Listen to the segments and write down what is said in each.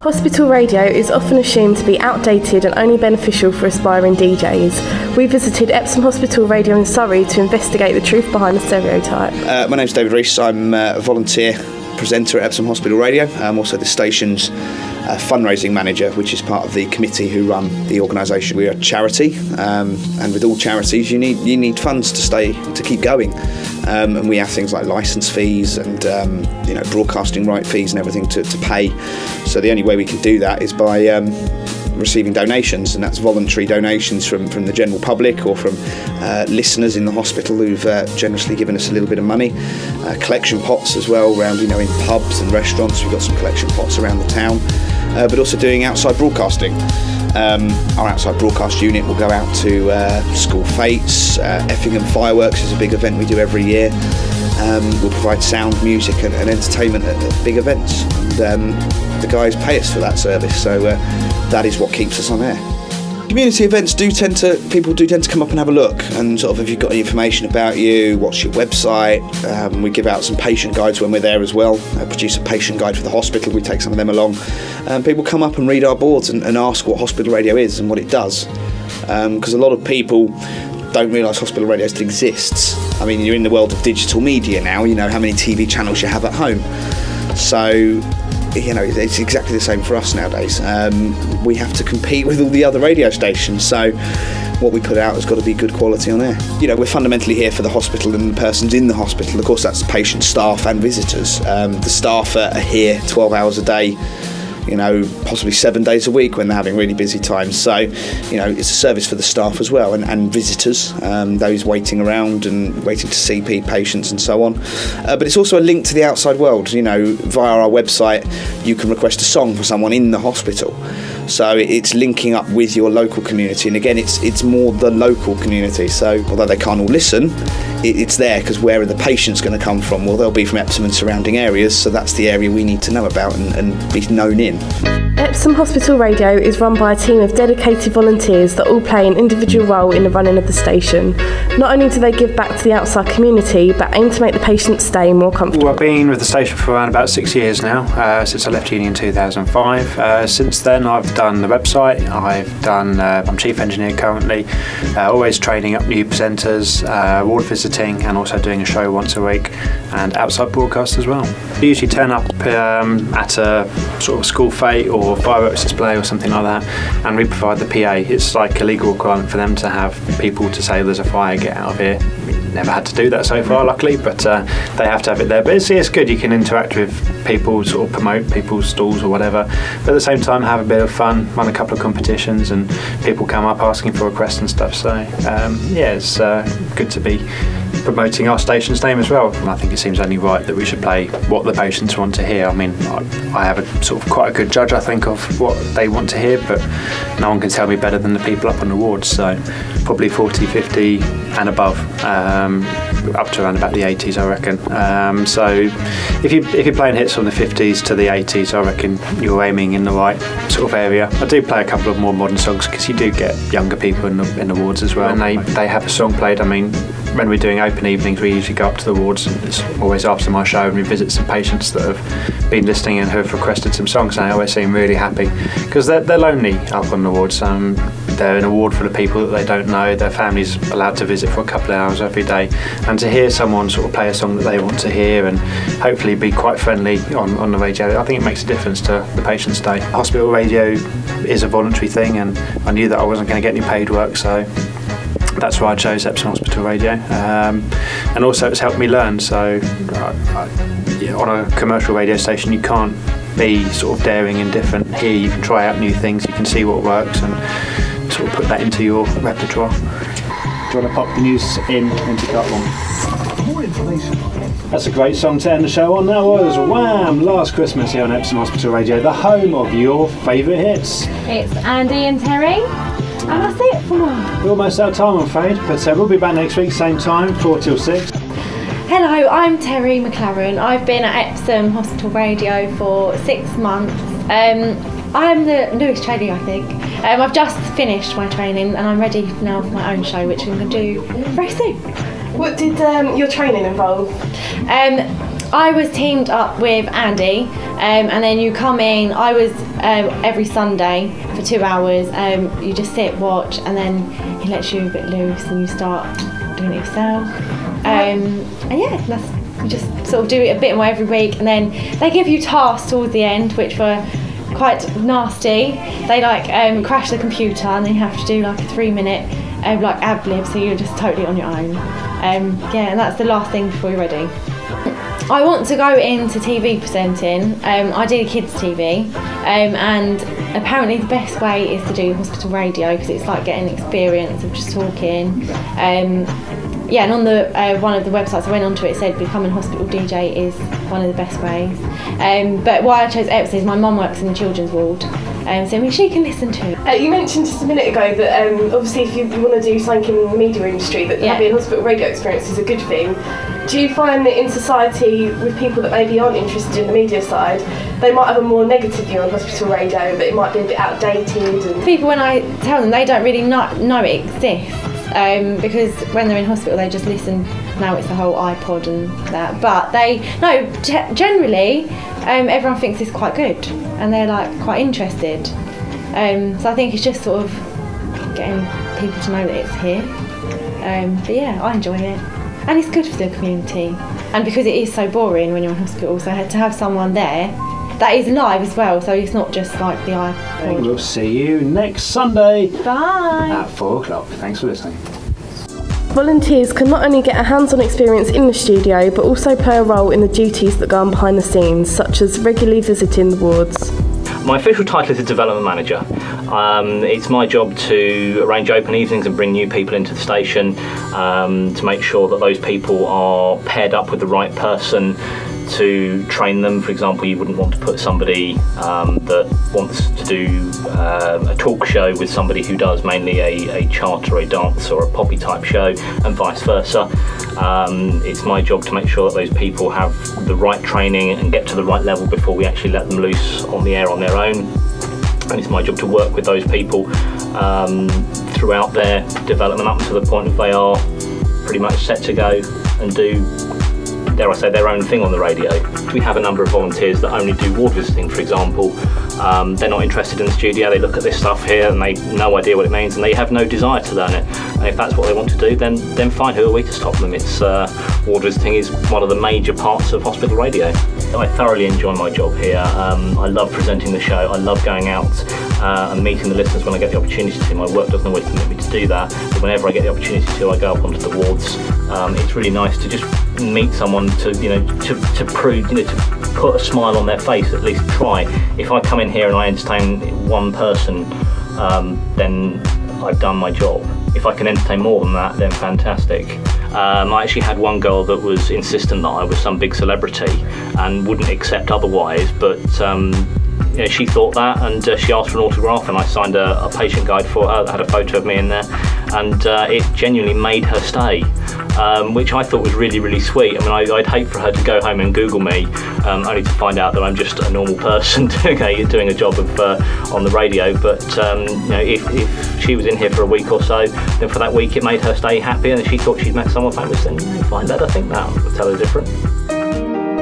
Hospital radio is often assumed to be outdated and only beneficial for aspiring DJs. We visited Epsom Hospital Radio in Surrey to investigate the truth behind the stereotype. My name's David Rees. I'm a volunteer presenter at Epsom Hospital Radio. I'm also the station's fundraising manager, which is part of the committee who run the organisation. We're a charity, and with all charities you need funds to keep going, and we have things like licence fees and broadcasting right fees and everything to pay. So the only way we can do that is by receiving donations, and that's voluntary donations from the general public or from listeners in the hospital who've generously given us a little bit of money. Collection pots as well around, in pubs and restaurants. We've got some collection pots around the town, but also doing outside broadcasting. Our outside broadcast unit will go out to school fetes. Effingham Fireworks is a big event we do every year. We'll provide sound, music and entertainment at big events, and the guys pay us for that service, so that is what keeps us on air. Community events people do tend to come up and have a look, and sort of if you've got any information about you, what's your website. We give out some patient guides when we're there as well. Produce a patient guide for the hospital, we take some of them along. People come up and read our boards and ask what hospital radio is and what it does, because a lot of people don't realise hospital radio still exists. I mean, you're in the world of digital media now, you know how many TV channels you have at home. So, it's exactly the same for us nowadays. We have to compete with all the other radio stations, so what we put out has got to be good quality on air. We're fundamentally here for the hospital and the persons in the hospital. Of course, that's patients, staff and visitors. The staff are here 12 hours a day, possibly 7 days a week when they're having really busy times. So, it's a service for the staff as well, and visitors, those waiting around and waiting to see patients and so on. But it's also a link to the outside world. Via our website, you can request a song for someone in the hospital. So it's linking up with your local community, and again, it's more the local community. So although they can't all listen, it's there because where are the patients going to come from? Well, they'll be from Epsom and surrounding areas, so that's the area we need to know about and be known in. Epsom Hospital Radio is run by a team of dedicated volunteers that all play an individual role in the running of the station. Not only do they give back to the outside community, but aim to make the patient's stay more comfortable. Well, I've been with the station for around about 6 years now, since I left uni in 2005. Since then I've done the website, I'm chief engineer currently, always training up new presenters, ward visiting and also doing a show once a week, and outside broadcast as well. We usually turn up at a sort of school fete or fireworks display or something like that, and we provide the PA. It's like a legal requirement for them to have people to say there's a fire, get out of here. We've never had to do that so far, luckily, but they have to have it there. But it's good, you can interact with people, sort of promote people's stalls or whatever, but at the same time have a bit of fun, run a couple of competitions, and people come up asking for requests and stuff. So it's good to be promoting our station's name as well. And I think it seems only right that we should play what the patients want to hear. I mean, I have a sort of quite a good judge, I think, of what they want to hear, but no one can tell me better than the people up on the wards. So probably 40, 50 and above, up to around about the 80s, I reckon. So if you're playing hits from the 50s to the 80s, I reckon you're aiming in the right sort of area. I do play a couple of more modern songs because you do get younger people in the wards as well, and they have a song played. I mean, when we're doing open evenings, we usually go up to the wards, and it's always after my show, and we visit some patients that have been listening and have requested some songs, and they always seem really happy because they're lonely up on the wards. They're in a ward full of people that they don't know. Their family's allowed to visit for a couple of hours every day, and to hear someone sort of play a song that they want to hear and hopefully be quite friendly on the radio, I think it makes a difference to the patient's day. Hospital radio is a voluntary thing, and I knew that I wasn't going to get any paid work, so that's why I chose Epsom Hospital Radio, and also it's helped me learn. So on a commercial radio station you can't be sort of daring and different. Here you can try out new things, you can see what works and sort of put that into your repertoire. Do you want to pop the news into cut one? More information. That's a great song to end the show on. That was Wham! Last Christmas here on Epsom Hospital Radio, the home of your favourite hits. It's Andy and Terry. And that's it for now. We're almost out of time, I'm afraid, but we'll be back next week, same time, 4 till 6. Hello, I'm Terry McLaren. I've been at Epsom Hospital Radio for 6 months. I'm the newest trainee, I think. I've just finished my training and I'm ready now for my own show, which I'm going to do very soon. What did your training involve? I was teamed up with Andy, and then you come in. I was every Sunday for 2 hours. You just sit, watch, and then he lets you a bit loose, and you start doing it yourself. And yeah, you just sort of do it a bit more every week, and then they give you tasks towards the end, which were quite nasty. They crash the computer, and then you have to do like a 3-minute ad lib, so you're just totally on your own. And that's the last thing before you're ready. I want to go into TV presenting. I do kids TV, and apparently the best way is to do hospital radio, because it's like getting experience of just talking. And on the one of the websites I went onto, it said becoming a hospital DJ is one of the best ways. But why I chose Epsom is my mum works in the children's ward, so she can listen to. You mentioned just a minute ago that obviously if you want to do something in the media industry, that having a hospital radio experience is a good thing. Do you find that in society, with people that maybe aren't interested in the media side, they might have a more negative view on hospital radio, that it might be a bit outdated? And people, when I tell them, they don't really know it exists. Because when they're in hospital they just listen. Now it's the whole iPod and that, but generally everyone thinks it's quite good, and they're quite interested. So I think it's just sort of getting people to know that it's here. But yeah, I enjoy it, and it's good for the community, and because it is so boring when you're in hospital, so to have someone there that is live as well, so it's not just like the iPod. We'll see you next Sunday. Bye. At 4 o'clock. Thanks for listening. volunteers can not only get a hands-on experience in the studio, but also play a role in the duties that go on behind the scenes, such as regularly visiting the wards. My official title is a development manager. It's my job to arrange open evenings and bring new people into the station, to make sure that those people are paired up with the right person to train them. For example, you wouldn't want to put somebody that wants to do a talk show with somebody who does mainly a chart or a dance or a poppy type show, and vice versa. It's my job to make sure that those people have the right training and get to the right level before we actually let them loose on the air on their own. And it's my job to work with those people throughout their development up to the point that they are pretty much set to go and do, dare I say, their own thing on the radio. We have a number of volunteers that only do ward visiting, for example. They're not interested in the studio, they look at this stuff here and they have no idea what it means, and they have no desire to learn it. And if that's what they want to do, then fine, who are we to stop them? It's ward visiting is one of the major parts of hospital radio. I thoroughly enjoy my job here. I love presenting the show, I love going out and meeting the listeners when I get the opportunity to. My work doesn't always permit me to do that, but whenever I get the opportunity to, I go up onto the wards. It's really nice to just meet someone to prove, to put a smile on their face, at least try. If I come in here and I entertain one person, then I've done my job. If I can entertain more than that, then fantastic. I actually had one girl that was insistent that I was some big celebrity and wouldn't accept otherwise, but she thought that, and she asked for an autograph, and I signed a patient guide for her that had a photo of me in there, and it genuinely made her stay, which I thought was really, really sweet. I mean, I'd hate for her to go home and Google me, only to find out that I'm just a normal person doing a job on the radio. But if she was in here for a week or so, then for that week it made her stay happy, and she thought she'd met someone famous, then fine, I think that would tell her different.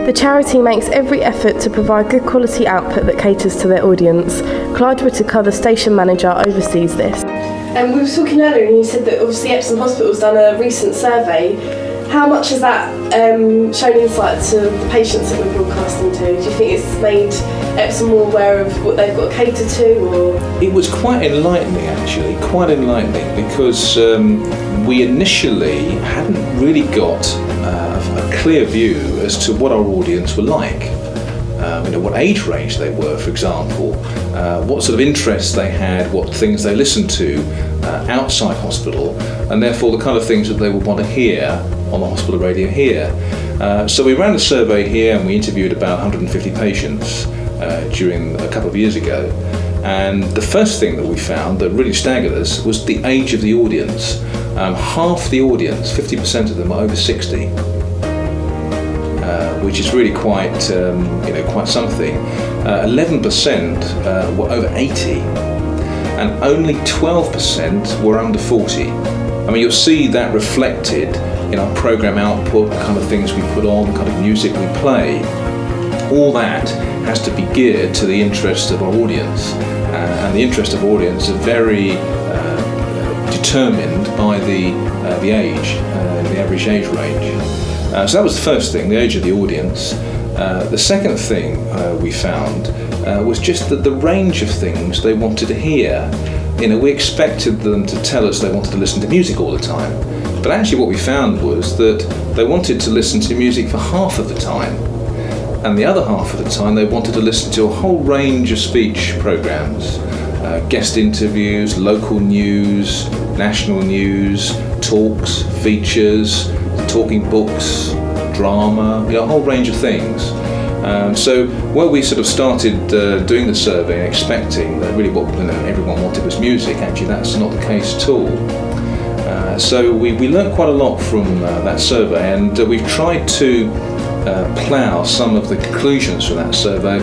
The charity makes every effort to provide good quality output that caters to their audience. Clyde Whittaker, the station manager, oversees this. We were talking earlier and you said that obviously Epsom Hospital's done a recent survey. How much has that shown insight to the patients that we're broadcasting to? Do you think it's made Epsom more aware of what they've got to cater to? Or? It was quite enlightening, actually, because we initially hadn't really got a clear view as to what our audience were like. What age range they were, for example, what sort of interests they had, what things they listened to outside hospital, and therefore the kind of things that they would want to hear on the hospital radio here. So we ran a survey here and we interviewed about 150 patients during a couple of years ago. And the first thing that we found that really staggered us was the age of the audience. Half the audience, 50% of them, are over 60. Which is really quite something. 11% were over 80, and only 12% were under 40. I mean, you'll see that reflected in our programme output, the kind of things we put on, the kind of music we play, all that has to be geared to the interests of our audience. And the interest of audience are very determined by the age, the average age range. So that was the first thing, the age of the audience. The second thing we found was just that the range of things they wanted to hear. We expected them to tell us they wanted to listen to music all the time, but actually what we found was that they wanted to listen to music for half of the time, and the other half of the time they wanted to listen to a whole range of speech programmes, guest interviews, local news, national news, talks, features, talking books, drama, a whole range of things. So where we sort of started doing the survey expecting that really what everyone wanted was music, actually that's not the case at all. So we learnt quite a lot from that survey, and we've tried to plough some of the conclusions from that survey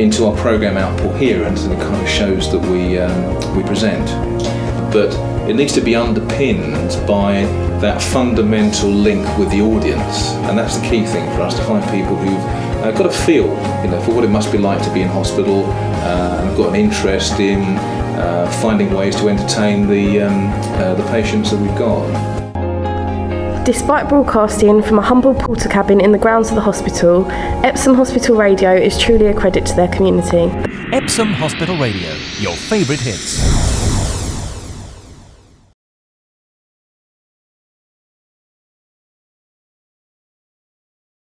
into our programme output here and to the kind of shows that we present. But it needs to be underpinned by that fundamental link with the audience, and that's the key thing for us, to find people who've got a feel for what it must be like to be in hospital, and got an interest in finding ways to entertain the patients that we've got. Despite broadcasting from a humble porter cabin in the grounds of the hospital, Epsom Hospital Radio is truly a credit to their community. Epsom Hospital Radio, your favourite hits.